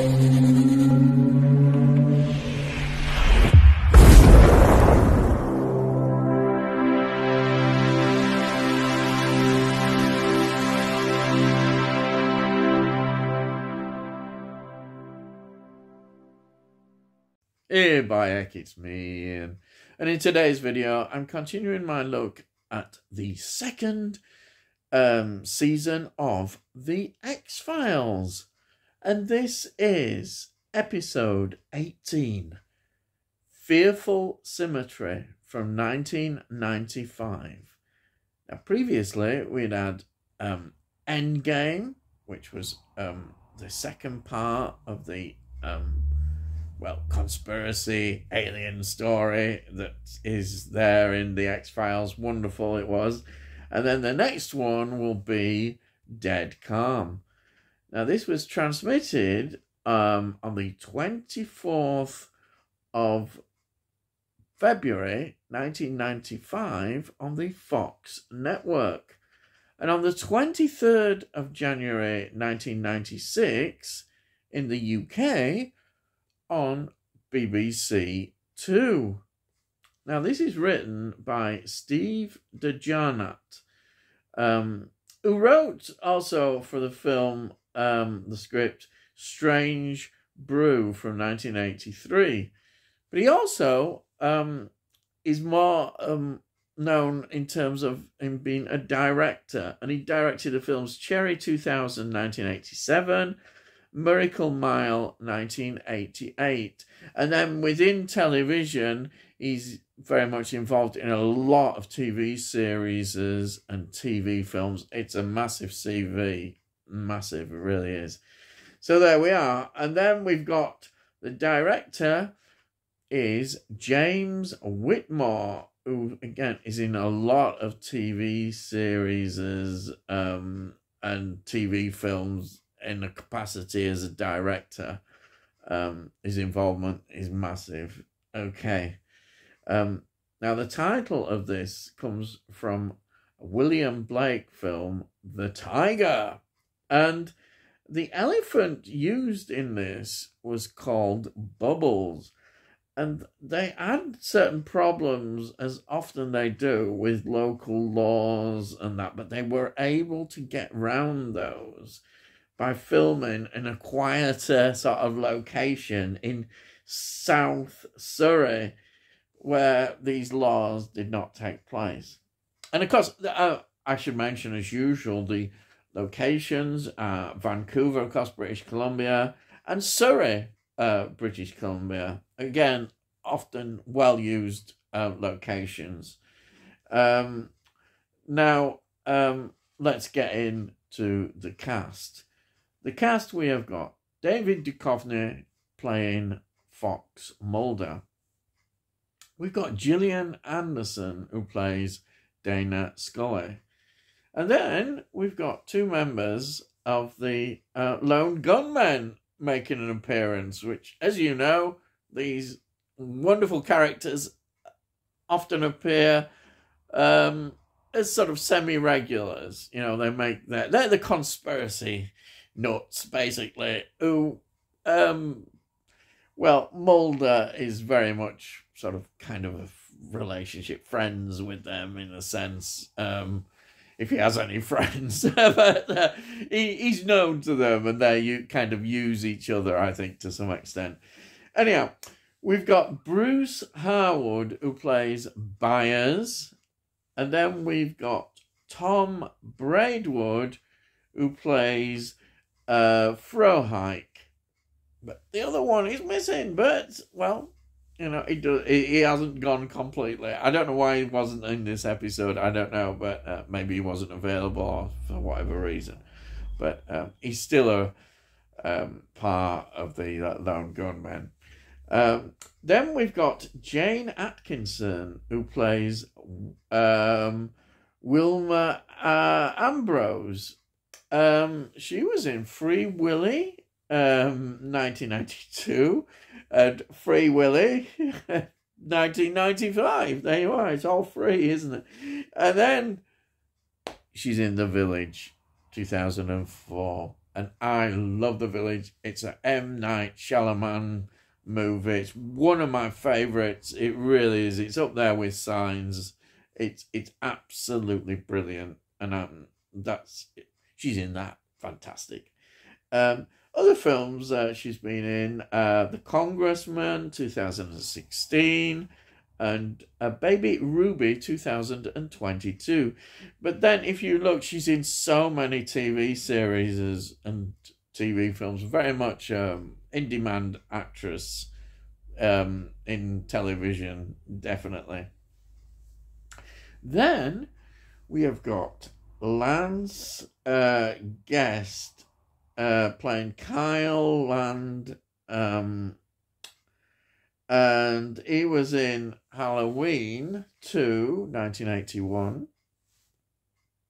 Hey, Bayek, it's me, Ian. And in today's video, I'm continuing my look at the second season of The X-Files. And this is episode 18, Fearful Symmetry, from 1995. Now, previously, we'd had Endgame, which was the second part of the conspiracy alien story that is there in the X-Files. Wonderful it was. And then the next one will be Dead Calm. Now, this was transmitted on the 24th of February 1995 on the Fox network. And on the 23rd of January 1996 in the UK on BBC Two. Now, this is written by Steve DeJarnett, who wrote also for the film, the script, Strange Brew from 1983. But he also is more known in terms of him being a director. And he directed the films Cherry 2000, 1987, Miracle Mile, 1988. And then within television, he's very much involved in a lot of TV series and TV films. It's a massive CV. Massive, it really is. So there we are. And then we've got the director is James Whitmore, who, again, is in a lot of TV series and TV films in a capacity as a director. His involvement is massive. Okay. Now, the title of this comes from a William Blake film, The Tiger. And the elephant used in this was called Bubbles. And they had certain problems, as often they do, with local laws and that, but they were able to get round those by filming in a quieter sort of location in South Surrey, where these laws did not take place. And of course, I should mention, as usual, the locations are Vancouver, of course, British Columbia, and Surrey, British Columbia. Again, often well-used locations. Now, let's get into the cast. The cast, we have got David Duchovny playing Fox Mulder. We've got Gillian Anderson, who plays Dana Scully. And then we've got two members of the Lone Gunmen making an appearance, which, as you know, these wonderful characters often appear as sort of semi-regulars. You know, they're the conspiracy nuts, basically, who, Mulder is very much sort of kind of a relationship friends with them in a sense, if he has any friends, but he's known to them and they kind of use each other, I think, to some extent. Anyhow, we've got Bruce Harwood, who plays Byers, and then we've got Tom Braidwood, who plays Frohike. But the other one is missing, but, well, you know, he hasn't gone completely. I don't know why he wasn't in this episode. I don't know, but maybe he wasn't available for whatever reason. But he's still a part of the Lone Gunmen. Then we've got Jane Atkinson, who plays Wilma Ambrose. She was in Free Willy, 1992, and Free Willy, 1995. There you are. It's all free, isn't it? And then she's in The Village, 2004. and I love The Village. It's a M. Night Shyamalan movie. It's one of my favourites. It really is. It's up there with Signs. It's absolutely brilliant, and she's in that. Fantastic. Other films she's been in, The Congressman, 2016, and Baby Ruby, 2022. But then if you look, she's in so many TV series and TV films, very much in-demand actress in television, definitely. Then we have got Lance Guest playing Kyle Land, and he was in Halloween 2, 1981.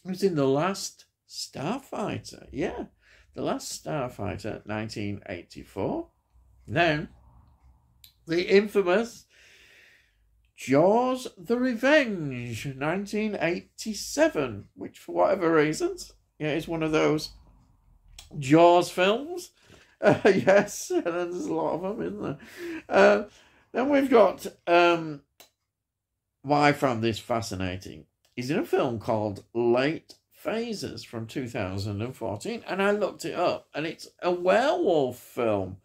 He was in The Last Starfighter, yeah, The Last Starfighter, 1984. Then the infamous Jaws the Revenge, 1987, which for whatever reasons, yeah, is one of those Jaws films. Yes, and there's a lot of them, isn't there? Then we've got, why I found this fascinating. He's in a film called Late Phases from 2014, and I looked it up, and it's a werewolf film.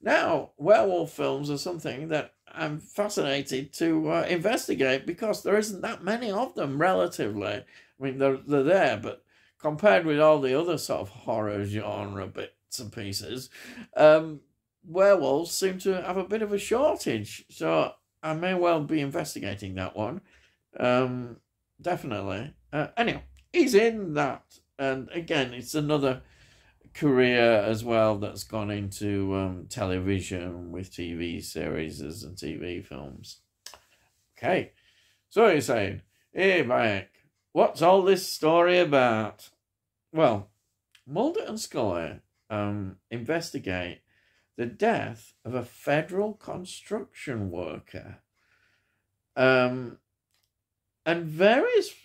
Now, werewolf films are something that I'm fascinated to investigate, because there isn't that many of them, relatively. I mean, they're there, but compared with all the other sort of horror genre bits and pieces, werewolves seem to have a bit of a shortage. So I may well be investigating that one. Definitely. Anyway, he's in that. And again, it's another career as well that's gone into television with TV series and TV films. Okay, so you're saying, hey, Mike, what's all this story about? Well, Mulder and Scully investigate the death of a federal construction worker, and various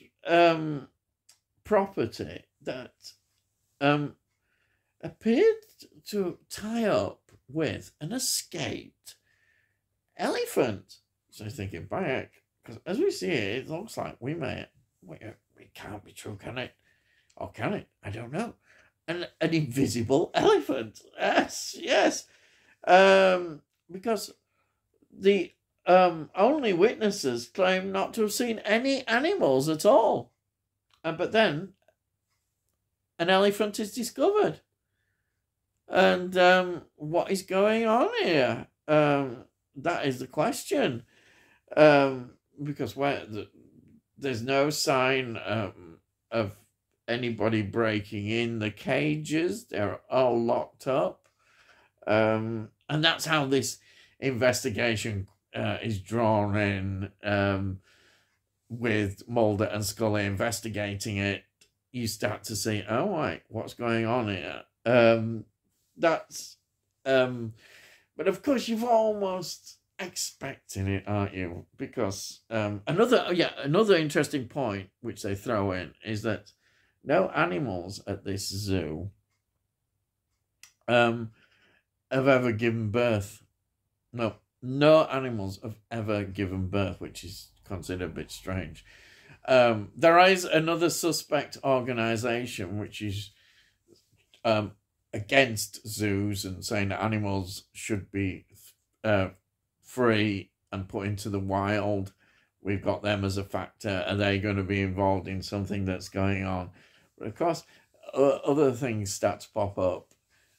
property that appeared to tie up with an escaped elephant. So I'm thinking, back, because as we see it, it looks like it can't be true, can it? Or can it? I don't know. An invisible elephant. Yes. Because the only witnesses claim not to have seen any animals at all. But then an elephant is discovered. And what is going on here? That is the question. Because there's no sign of anybody breaking in the cages. They're all locked up. And that's how this investigation is drawn in, with Mulder and Scully investigating it. You start to see, oh, wait, what's going on here? But of course, you've almost expecting it, aren't you? Because another interesting point which they throw in is that no animals at this zoo have ever given birth. No animals have ever given birth, which is considered a bit strange. There is another suspect organisation which is against zoos and saying that animals should be free and put into the wild. We've got them as a factor. Are they going to be involved in something that's going on? But of course, other things start to pop up.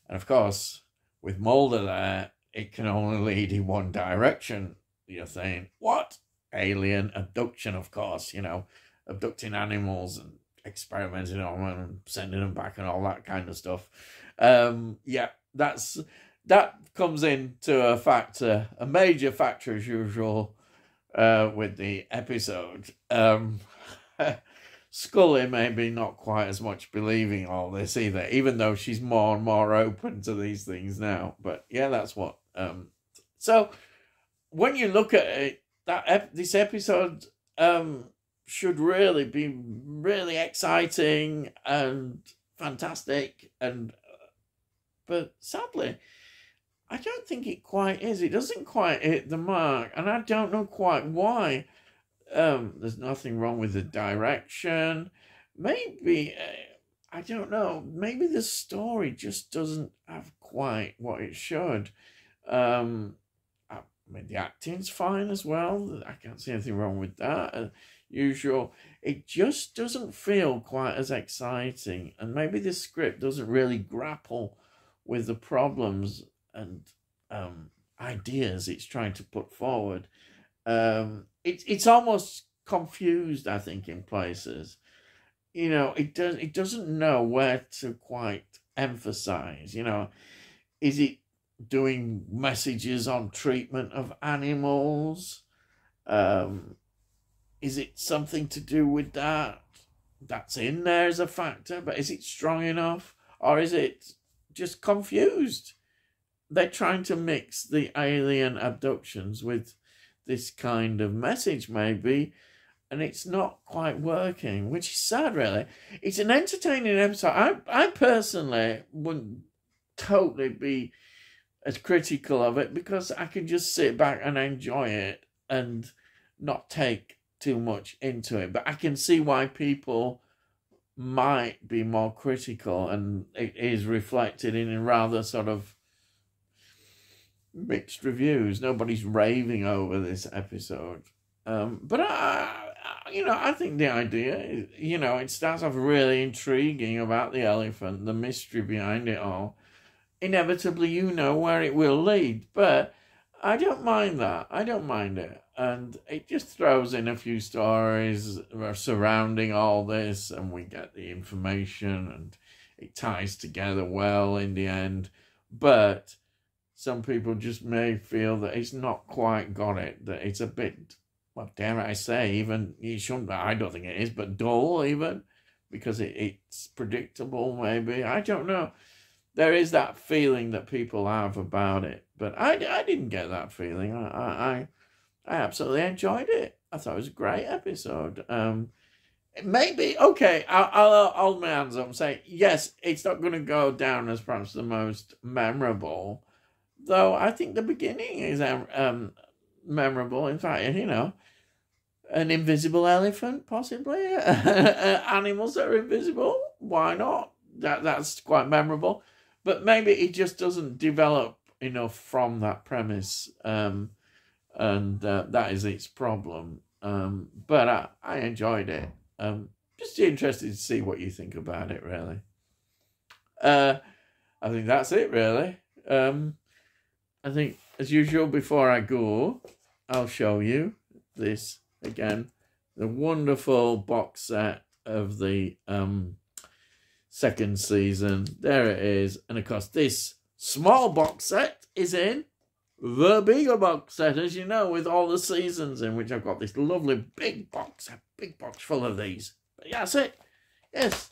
And of course, with Mulder there, it can only lead in one direction. You're saying, what? Alien abduction, of course, abducting animals and experimenting on them and sending them back and all that kind of stuff. That comes into a major factor as usual with the episode. Scully maybe not quite as much believing all this either, even though she's more and more open to these things now. But yeah, that's what. So when you look at it, this episode should really be really exciting and fantastic and But sadly, I don't think it quite is. It doesn't quite hit the mark, and I don't know quite why. There's nothing wrong with the direction. Maybe, I don't know, maybe the story just doesn't have quite what it should. I mean, the acting's fine as well. I can't see anything wrong with that. Usual. It just doesn't feel quite as exciting. And maybe the script doesn't really grapple with the problems and ideas it's trying to put forward. It's almost confused, I think, in places. You know, it doesn't know where to quite emphasize. You know, is it doing messages on treatment of animals? Is it something to do with that? That's in there as a factor, but is it strong enough? Or is it just confused? They're trying to mix the alien abductions with this kind of message, maybe, and it's not quite working, which is sad, really. It's an entertaining episode. I personally wouldn't totally be as critical of it because I can just sit back and enjoy it and not take too much into it. But I can see why people might be more critical, and it is reflected in a rather sort of mixed reviews. Nobody's raving over this episode. But I think the idea, it starts off really intriguing about the elephant, the mystery behind it all. Inevitably, you know where it will lead, but I don't mind that. I don't mind it. And it just throws in a few stories surrounding all this, and we get the information, and it ties together well in the end. But some people just may feel that it's not quite got it, that it's a bit, well, dare I say, even, you shouldn't, I don't think it is, but dull even, because it's predictable maybe. I don't know. There is that feeling that people have about it, but I didn't get that feeling. I absolutely enjoyed it. I thought it was a great episode. Maybe, okay, I'll hold my hands up and say, yes, it's not going to go down as perhaps the most memorable, though I think the beginning is memorable. In fact, an invisible elephant, possibly. Animals that are invisible, why not? That's quite memorable. But maybe it just doesn't develop enough from that premise, and that is its problem. But I enjoyed it. Just interested to see what you think about it, really. I think that's it, really. I think, as usual, before I go, I'll show you this again. The wonderful box set of the second season. There it is. And of course, this small box set is in the bigger box set, as you know, with all the seasons in which I've got this lovely big box full of these. But yeah, that's it. Yes.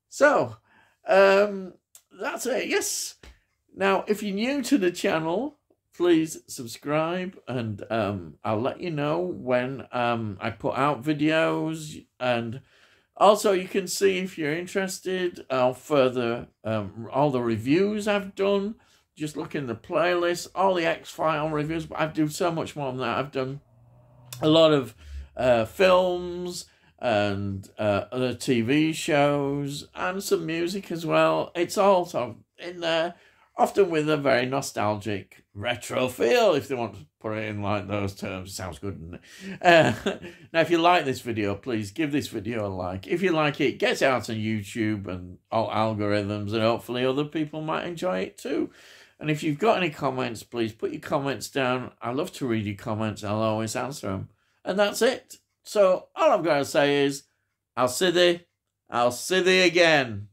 So, that's it. Yes. Now, if you're new to the channel, please subscribe, and I'll let you know when I put out videos. And also, you can see, if you're interested, further all the reviews I've done. Just look in the playlist, all the X-File reviews, but I do so much more than that. I've done a lot of films and other TV shows and some music as well. It's all sort of in there, often with a very nostalgic retro feel, if they want to put it in like those terms. Sounds good, doesn't it? Now, if you like this video, please give this video a like. If you like it, get it out on YouTube and all algorithms, and hopefully other people might enjoy it too. And if you've got any comments, please put your comments down. I love to read your comments. I'll always answer them. And that's it. So all I'm going to say is, I'll see thee again.